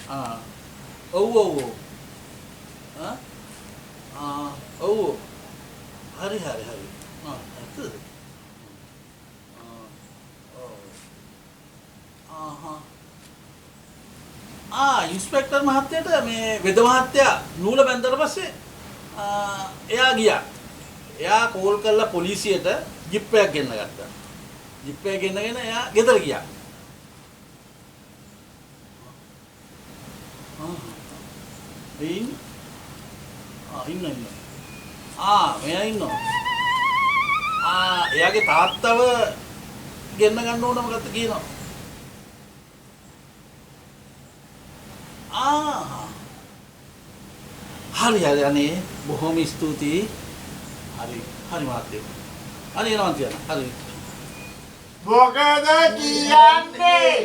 ආ ඔව් ඔව් ඔව් ඔව් හරි හරි හරි ඇත්තද ඉන්ස්පෙක්ටර් මහත්තයට මේ වෙද මහත්තයා නූල බැන්දට පස්සේ එයා ගියා. එයා කෝල් කරලා පොලිසියට ජිප් එකක් ගෙන්න ගත්තා. ජිප් එක ගෙන්නගෙන එයා ගෙදර ගියා. ඉන්න මෙයා ඉන්නවා. එයාගේ තාත්තව ගෙන්න ගන්න ඕන මොකක්ද කියනවා. හරි හරි අනේ බොහොම ස්තුතියි. හරි හරි මහත්තයෝ. අනේ එනවා තියන්න. හරි. මොකද කියන්නේ?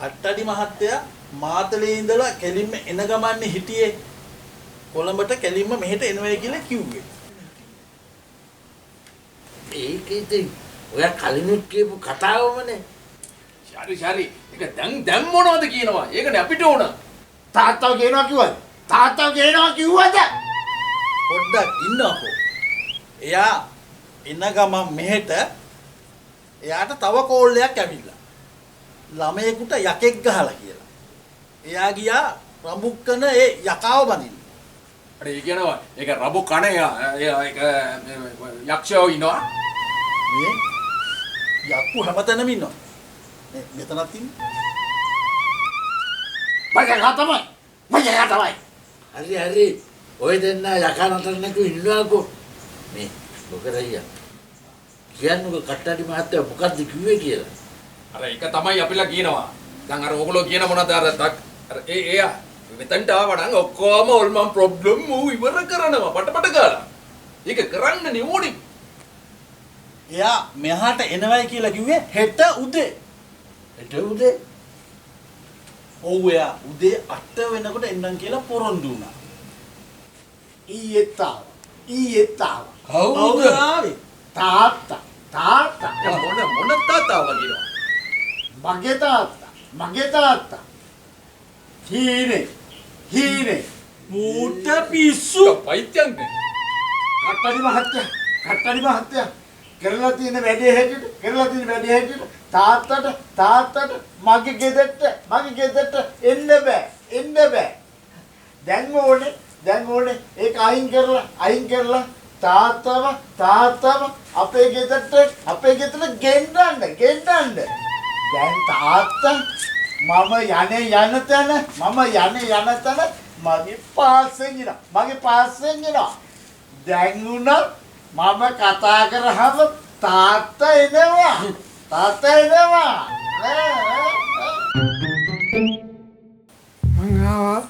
කට්ටඩි මහත්තයා මාතලේ ඉඳලා කෙලින්ම එන ගමන්නේ හිටියේ. කොළඹට කෙලින්ම මෙහෙට එනවයි කියලා කිව්වේ. ඒක ඉතින් ඔය කලිනුත් කියපු කතාවමනේ. ශරි ඒක දැන් මොනවද කියනවා? ඒකනේ අපිට ඕන. තාත්තව කියනවා කිව්වද? තාත්තව කියනවා කිව්වද? පොඩ්ඩක් ඉන්නකෝ. එයා එන ගමන් මෙහෙට එයාට තව කෝල් එකක් ඇවිල්ලා. ළමයෙකුට යකෙක් ගහලා කියලා. එයා ගියා රඹුක්කන ඒ යකාව බඳින්න. අර ඒ කියනවා ඒක රබු කණ ඒක යක්ෂයෝ ඉනවා. මේ යක්කු හැමතැනම ඉන්නවා. මෙතනත් ඉන්නේ. මගේ තමයි. හරි. ඔය දෙන්න යකා නතර නැතුව ඉන්නවාකෝ. මේ මොකද අයියා? කියන්නකෝ කට්ටඩි මහත්තයා මොකද්ද කිව්වේ කියලා. අර ඒක තමයි අපිලා කියනවා. දැන් අර ඕගොල්ලෝ කියන මොනවද අර එයා මෙතනට ආවා නම් ඔක්කොම ඕල්මන් ප්‍රොබ්ලම් ඉවර කරනවා පටපට ගාලා. ඒක කරන්න නෙවෙයි. එයා මෙහාට එනවයි කියලා කිව්වේ හෙට උදේ. හෙට උදේ? ඔව් එයා උදේ 8 වෙනකොට එන්නම් කියලා පොරොන්දු වුණා. ඊයේත් ආවා. කවුද ආවේ? තාත්තා. මොන තාත්තාව කියනවා? මගේ තාත්තා. හීනේ. මූට පිස්සු. පයිත්‍යන්නේ. කට්ටඩි මහත්තයා කරලා තියෙන වැඩේ හැටියට තාත්තට මගේ ගෙදරට එන්න බෑ. දැන් ඕනේ ඒක අයින් කරලා තාත්තව අපේ ගෙදරට ගෙන්නන්න. දැන් තාත්තා මම යන තැන මගේ පාස්සෙන් එනවා. දැන් උනත් මම කතා කරාම තාත්තා එනවා. මං ආවා.